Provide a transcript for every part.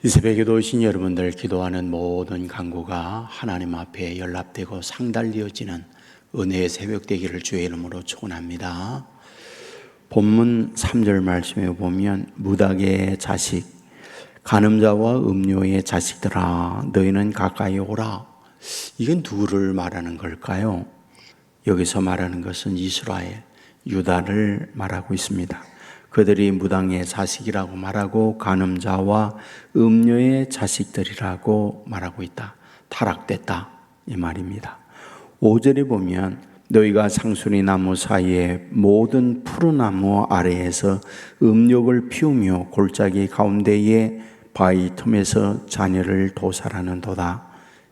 이 새벽에도 오신 여러분들, 기도하는 모든 간구가 하나님 앞에 연락되고 상달되어지는 은혜의 새벽 되기를 주의 이름으로 축원합니다. 본문 3절 말씀에 보면 무닭의 자식, 간음자와 음료의 자식들아 너희는 가까이 오라. 이건 누구를 말하는 걸까요? 여기서 말하는 것은 이스라엘, 유다를 말하고 있습니다. 그들이 무당의 자식이라고 말하고 간음자와 음료의 자식들이라고 말하고 있다. 타락됐다, 이 말입니다. 5절에 보면 너희가 상수리 나무 사이에 모든 푸른 나무 아래에서 음욕을 피우며 골짜기 가운데에 바위 틈에서 자녀를 도살하는도다.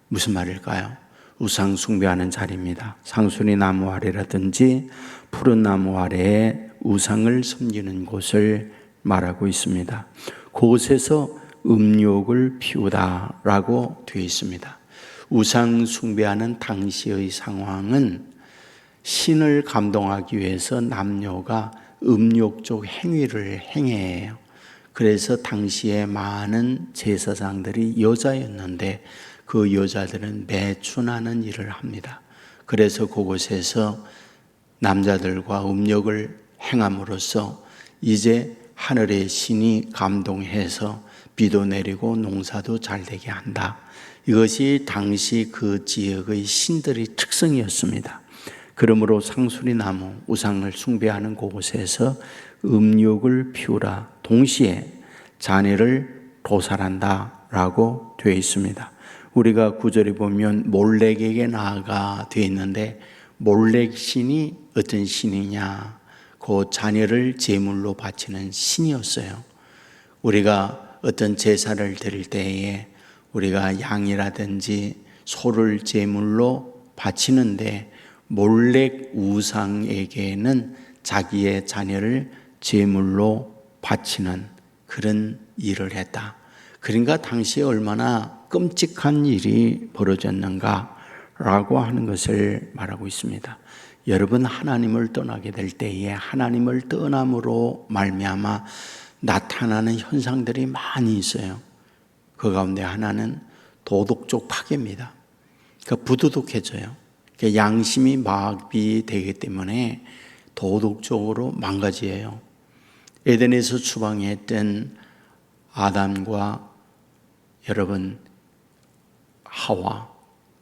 무슨 말일까요? 우상 숭배하는 자리입니다. 상수리 나무 아래라든지 푸른 나무 아래에 우상을 섬기는 곳을 말하고 있습니다. 그곳에서 음욕을 피우다라고 되어 있습니다. 우상 숭배하는 당시의 상황은 신을 감동하기 위해서 남녀가 음욕적 행위를 행해요. 그래서 당시에 많은 제사장들이 여자였는데 그 여자들은 매춘하는 일을 합니다. 그래서 그곳에서 남자들과 음욕을 행함으로써 이제 하늘의 신이 감동해서 비도 내리고 농사도 잘 되게 한다. 이것이 당시 그 지역의 신들의 특성이었습니다. 그러므로 상수리 나무, 우상을 숭배하는 그곳에서 음욕을 피우라. 동시에 자녀를 도살한다 라고 되어 있습니다. 우리가 9절에 보면 몰렉에게 나아가 되어 있는데 몰렉 신이 어떤 신이냐? 그 자녀를 제물로 바치는 신이었어요. 우리가 어떤 제사를 드릴 때에 우리가 양이라든지 소를 제물로 바치는데 몰렉 우상에게는 자기의 자녀를 제물로 바치는 그런 일을 했다. 그러니까 당시에 얼마나 끔찍한 일이 벌어졌는가라고 하는 것을 말하고 있습니다. 여러분, 하나님을 떠나게 될 때에 하나님을 떠남으로 말미암아 나타나는 현상들이 많이 있어요. 그 가운데 하나는 도덕적 파괴입니다. 그러니까 부도덕해져요. 그러니까 양심이 마비되기 때문에 도덕적으로 망가져요. 에덴에서 추방했던 아담과 여러분 하와,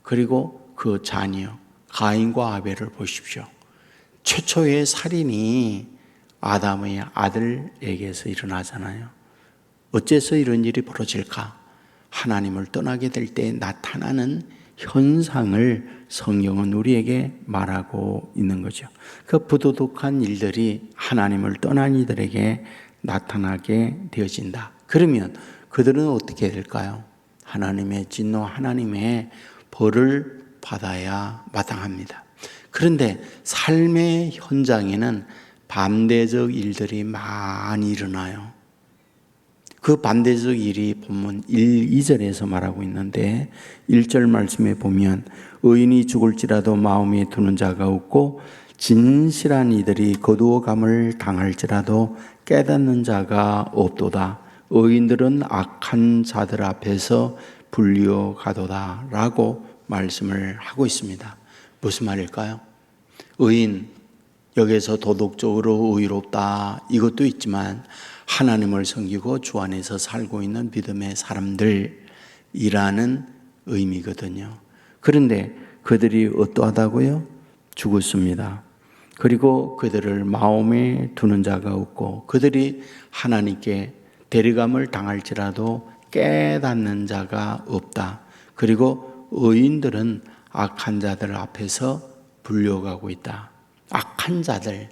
그리고 그 자녀 가인과 아벨을 보십시오. 최초의 살인이 아담의 아들에게서 일어나잖아요. 어째서 이런 일이 벌어질까? 하나님을 떠나게 될 때 나타나는 현상을 성경은 우리에게 말하고 있는 거죠. 그 부도덕한 일들이 하나님을 떠난 이들에게 나타나게 되어진다. 그러면 그들은 어떻게 될까요? 하나님의 진노, 하나님의 벌을 받아야 마땅합니다. 그런데 삶의 현장에는 반대적 일들이 많이 일어나요. 그 반대적 일이 본문 1, 2절에서 말하고 있는데 1절 말씀에 보면 의인이 죽을지라도 마음에 두는 자가 없고 진실한 이들이 거두어감을 당할지라도 깨닫는 자가 없도다. 의인들은 악한 자들 앞에서 불리어가도다 라고 말씀을 하고 있습니다. 무슨 말일까요? 의인, 여기서 도덕적으로 의롭다 이것도 있지만 하나님을 섬기고 주 안에서 살고 있는 믿음의 사람들이라는 의미거든요. 그런데 그들이 어떠하다고요? 죽었습니다. 그리고 그들을 마음에 두는 자가 없고 그들이 하나님께 데려감을 당할지라도 깨닫는 자가 없다. 그리고 의인들은 악한 자들 앞에서 불려가고 있다. 악한 자들,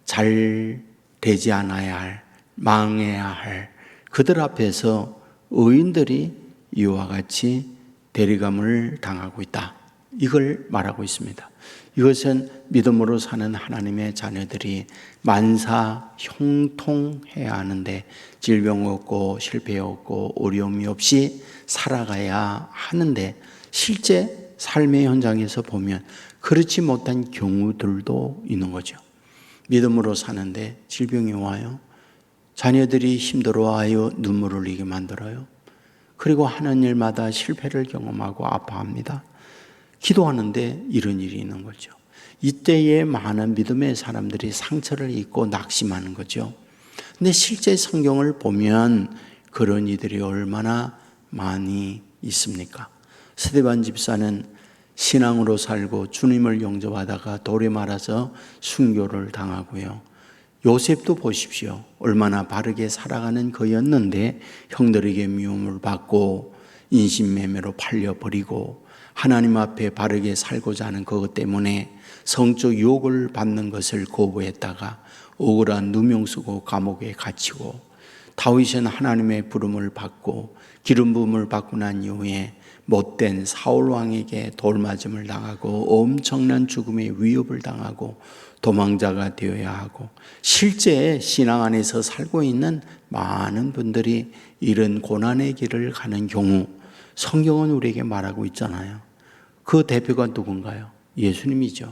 잘 되지 않아야 할, 망해야 할 그들 앞에서 의인들이 이와 같이 대리감을 당하고 있다. 이걸 말하고 있습니다. 이것은 믿음으로 사는 하나님의 자녀들이 만사 형통해야 하는데 질병 없고 실패 없고 어려움이 없이 살아가야 하는데 실제 삶의 현장에서 보면 그렇지 못한 경우들도 있는 거죠. 믿음으로 사는데 질병이 와요. 자녀들이 힘들어하여 눈물을 흘리게 만들어요. 그리고 하는 일마다 실패를 경험하고 아파합니다. 기도하는데 이런 일이 있는 거죠. 이때에 많은 믿음의 사람들이 상처를 입고 낙심하는 거죠. 근데 실제 성경을 보면 그런 이들이 얼마나 많이 있습니까? 스데반 집사는 신앙으로 살고 주님을 영접하다가 돌에 말아서 순교를 당하고요. 요셉도 보십시오. 얼마나 바르게 살아가는 그였는데 형들에게 미움을 받고 인신매매로 팔려버리고 하나님 앞에 바르게 살고자 하는 그것 때문에 성적 유혹을 받는 것을 거부했다가 억울한 누명 쓰고 감옥에 갇히고, 다윗은 하나님의 부름을 받고 기름 부음을 받고 난 이후에 못된 사울 왕에게 돌맞음을 당하고 엄청난 죽음의 위협을 당하고 도망자가 되어야 하고, 실제 신앙 안에서 살고 있는 많은 분들이 이런 고난의 길을 가는 경우 성경은 우리에게 말하고 있잖아요. 그 대표가 누군가요? 예수님이죠.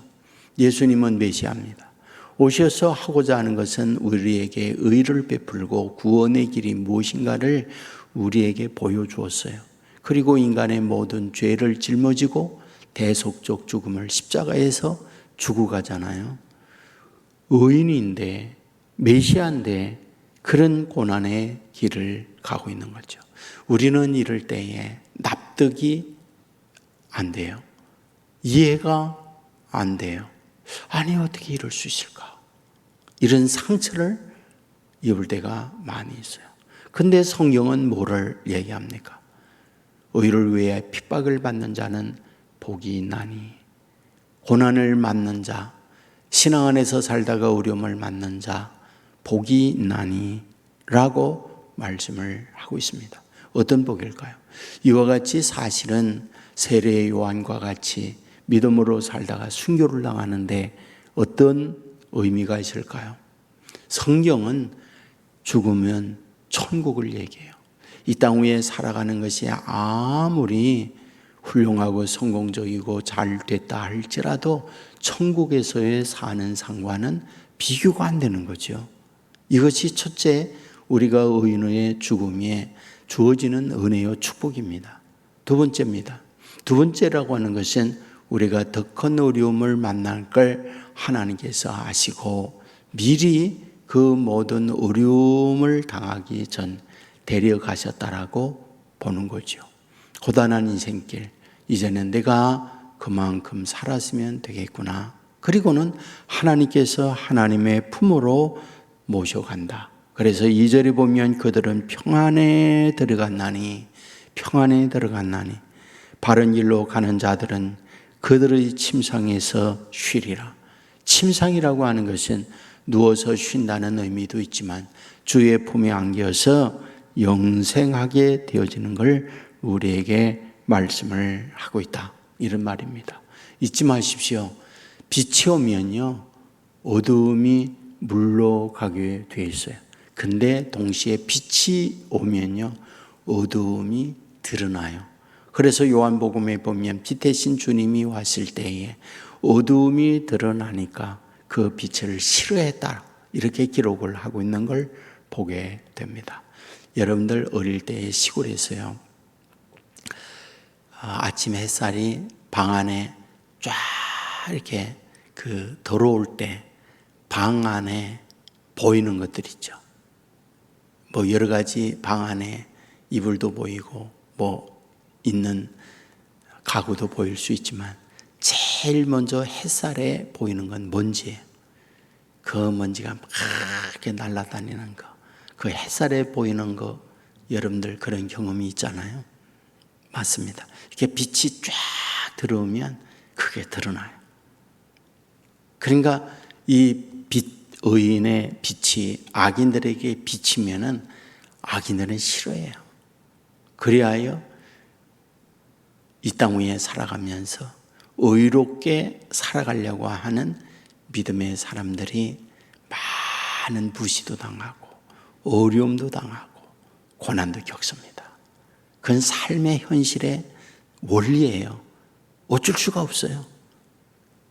예수님은 메시아입니다. 오셔서 하고자 하는 것은 우리에게 의를 베풀고 구원의 길이 무엇인가를 우리에게 보여주었어요. 그리고 인간의 모든 죄를 짊어지고 대속적 죽음을 십자가에서 주고 가잖아요. 의인인데, 메시아인데 그런 고난의 길을 가고 있는 거죠. 우리는 이럴 때에 납득이 안 돼요. 이해가 안 돼요. 아니, 어떻게 이럴 수 있을까? 이런 상처를 입을 때가 많이 있어요. 근데 성경은 뭐를 얘기합니까? 의를 위해 핍박을 받는 자는 복이 있나니, 고난을 맞는 자, 신앙 안에서 살다가 어려움을 맞는 자 복이 있나니 라고 말씀을 하고 있습니다. 어떤 복일까요? 이와 같이 사실은 세례 요한과 같이 믿음으로 살다가 순교를 당하는데 어떤 의미가 있을까요? 성경은 죽으면 천국을 얘기해요. 이 땅 위에 살아가는 것이 아무리 훌륭하고 성공적이고 잘 됐다 할지라도 천국에서의 사는 상과는 비교가 안 되는 거죠. 이것이 첫째, 우리가 의인의 죽음에 주어지는 은혜요 축복입니다. 두 번째입니다. 두 번째라고 하는 것은 우리가 더 큰 어려움을 만날 걸 하나님께서 아시고 미리 그 모든 어려움을 당하기 전 데려가셨다라고 보는 거죠. 고단한 인생길, 이제는 내가 그만큼 살았으면 되겠구나. 그리고는 하나님께서 하나님의 품으로 모셔간다. 그래서 2절에 보면 그들은 평안에 들어갔나니, 평안에 들어갔나니, 바른 길로 가는 자들은 그들의 침상에서 쉬리라. 침상이라고 하는 것은 누워서 쉰다는 의미도 있지만 주의 품에 안겨서 영생하게 되어지는 걸 우리에게 말씀을 하고 있다, 이런 말입니다. 잊지 마십시오. 빛이 오면요 어두움이 물러가게 되어 있어요. 근데 동시에 빛이 오면요 어두움이 드러나요. 그래서 요한복음에 보면 빛의 신 주님이 왔을 때에 어두움이 드러나니까 그 빛을 싫어했다, 이렇게 기록을 하고 있는 걸 보게 됩니다. 여러분들 어릴 때 시골에서요, 아침 햇살이 방 안에 쫙 이렇게 들어올 때 방 안에 보이는 것들 있죠. 뭐 여러 가지 방 안에 이불도 보이고 뭐 있는 가구도 보일 수 있지만 제일 먼저 햇살에 보이는 건 먼지예요. 그 먼지가 막 이렇게 날아다니는 거, 그 햇살에 보이는 거, 여러분들 그런 경험이 있잖아요. 맞습니다. 이렇게 빛이 쫙 들어오면 그게 드러나요. 그러니까 이 의인의 빛이 악인들에게 비치면은 악인들은 싫어해요. 그리하여 이 땅 위에 살아가면서 의롭게 살아가려고 하는 믿음의 사람들이 많은 무시도 당하고 어려움도 당하고 고난도 겪습니다. 그건 삶의 현실의 원리예요. 어쩔 수가 없어요.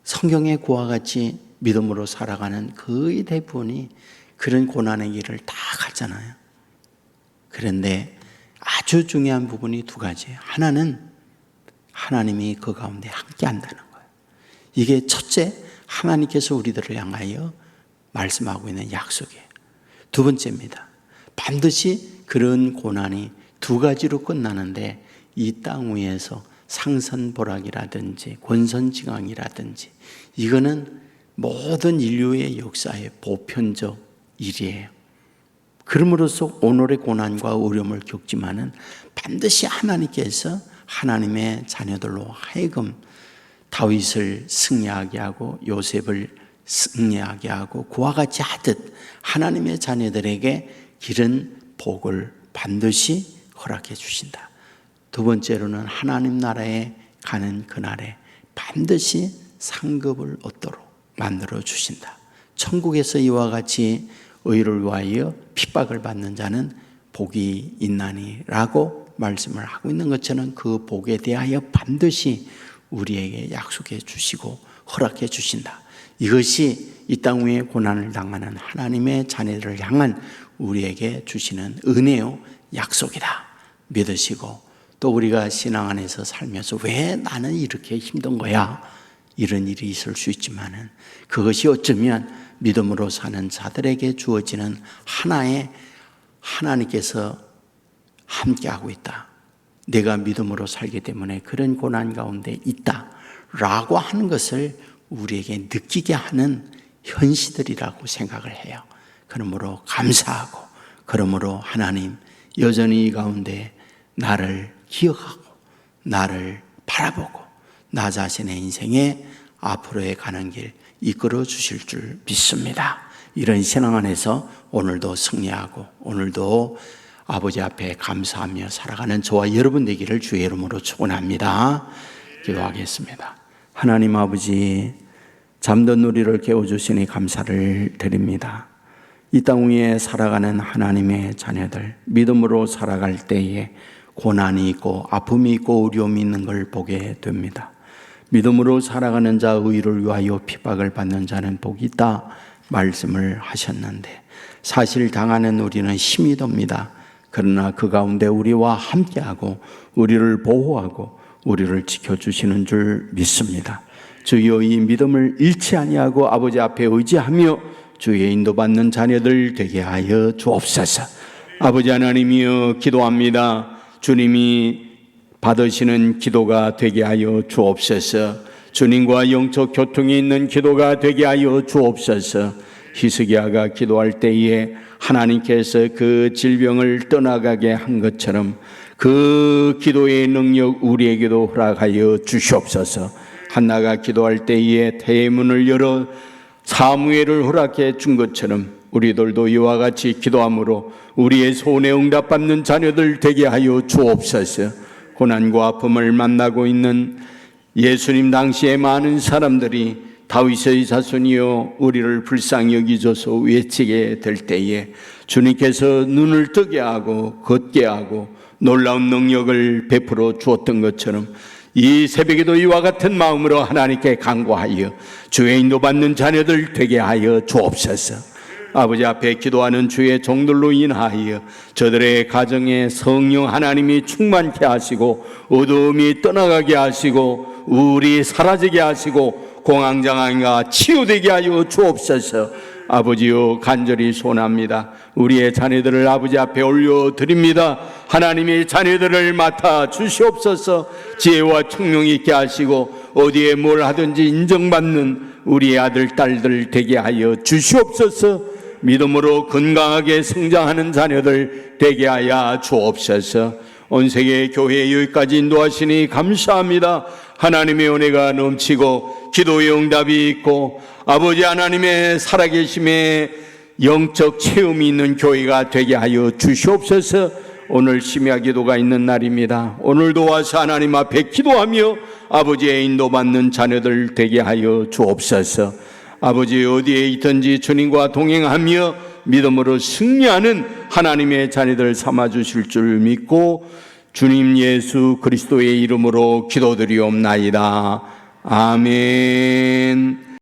성경의 그와 같이 믿음으로 살아가는 거의 대부분이 그런 고난의 길을 다 가잖아요. 그런데 아주 중요한 부분이 두 가지예요. 하나는 하나님이 그 가운데 함께 한다는 거예요. 이게 첫째, 하나님께서 우리들을 향하여 말씀하고 있는 약속이에요. 두 번째입니다. 반드시 그런 고난이 두 가지로 끝나는데 이 땅 위에서 상선보락이라든지 권선징악이라든지 이거는 모든 인류의 역사의 보편적 일이에요. 그럼으로써 오늘의 고난과 어려움을 겪지만은 반드시 하나님께서 하나님의 자녀들로 하여금 다윗을 승리하게 하고 요셉을 승리하게 하고 그와 같이 하듯 하나님의 자녀들에게 기른 복을 반드시 허락해 주신다. 두 번째로는 하나님 나라에 가는 그날에 반드시 상급을 얻도록 만들어 주신다. 천국에서 이와 같이 의를 위하여 핍박을 받는 자는 복이 있나니라고 말씀을 하고 있는 것처럼 그 복에 대하여 반드시 우리에게 약속해 주시고 허락해 주신다. 이것이 이 땅 위에 고난을 당하는 하나님의 자녀들을 향한 우리에게 주시는 은혜요 약속이다 믿으시고, 또 우리가 신앙 안에서 살면서 왜 나는 이렇게 힘든 거야? 이런 일이 있을 수 있지만은 그것이 어쩌면 믿음으로 사는 자들에게 주어지는 하나의 하나님께서 함께하고 있다. 내가 믿음으로 살기 때문에 그런 고난 가운데 있다 라고 하는 것을 우리에게 느끼게 하는 현시들이라고 생각을 해요. 그러므로 감사하고, 그러므로 하나님 여전히 이 가운데 나를 기억하고 나를 바라보고 나 자신의 인생에 앞으로의 가는 길 이끌어 주실 줄 믿습니다. 이런 신앙 안에서 오늘도 승리하고 오늘도 아버지 앞에 감사하며 살아가는 저와 여러분 되기를 주의 이름으로 축원합니다. 기도하겠습니다. 하나님 아버지, 잠든 우리를 깨워주시니 감사를 드립니다. 이 땅 위에 살아가는 하나님의 자녀들, 믿음으로 살아갈 때에 고난이 있고 아픔이 있고 어려움이 있는 걸 보게 됩니다. 믿음으로 살아가는 자, 의를 위하여 핍박을 받는 자는 복이 있다 말씀을 하셨는데 사실 당하는 우리는 힘이 듭니다. 그러나 그 가운데 우리와 함께하고 우리를 보호하고 우리를 지켜주시는 줄 믿습니다. 주여, 이 믿음을 잃지 아니하고 아버지 앞에 의지하며 주의 인도받는 자녀들 되게 하여 주옵소서. 아버지 하나님이여, 기도합니다. 주님이 받으시는 기도가 되게 하여 주옵소서. 주님과 영적 교통이 있는 기도가 되게 하여 주옵소서. 히스기야가 기도할 때에 하나님께서 그 질병을 떠나가게 한 것처럼 그 기도의 능력 우리에게도 허락하여 주시옵소서. 한나가 기도할 때에 태의 문을 열어 사무엘을 허락해 준 것처럼 우리들도 이와 같이 기도함으로 우리의 소원에 응답받는 자녀들 되게 하여 주옵소서. 고난과 아픔을 만나고 있는 예수님 당시에 많은 사람들이 다윗의 자손이여 우리를 불쌍히 여기소서 외치게 될 때에 주님께서 눈을 뜨게 하고 걷게 하고 놀라운 능력을 베풀어 주었던 것처럼 이 새벽에도 이와 같은 마음으로 하나님께 간구하여 주의 인도받는 자녀들 되게 하여 주옵소서. 아버지 앞에 기도하는 주의 종들로 인하여 저들의 가정에 성령 하나님이 충만케 하시고 어두움이 떠나가게 하시고 우울이 사라지게 하시고 공황장애가 치유되게 하여 주옵소서. 아버지여, 간절히 소원합니다. 우리의 자녀들을 아버지 앞에 올려드립니다. 하나님의 자녀들을 맡아 주시옵소서. 지혜와 총명이 있게 하시고 어디에 뭘 하든지 인정받는 우리의 아들 딸들 되게 하여 주시옵소서. 믿음으로 건강하게 성장하는 자녀들 되게 하여 주옵소서. 온 세계 교회에 여기까지 인도하시니 감사합니다. 하나님의 은혜가 넘치고 기도의 응답이 있고 아버지 하나님의 살아계심의 영적 체험이 있는 교회가 되게 하여 주시옵소서. 오늘 심야 기도가 있는 날입니다. 오늘도 와서 하나님 앞에 기도하며 아버지의 인도받는 자녀들 되게 하여 주옵소서. 아버지, 어디에 있든지 주님과 동행하며 믿음으로 승리하는 하나님의 자녀들 삼아주실 줄 믿고 주님 예수 그리스도의 이름으로 기도드리옵나이다. 아멘.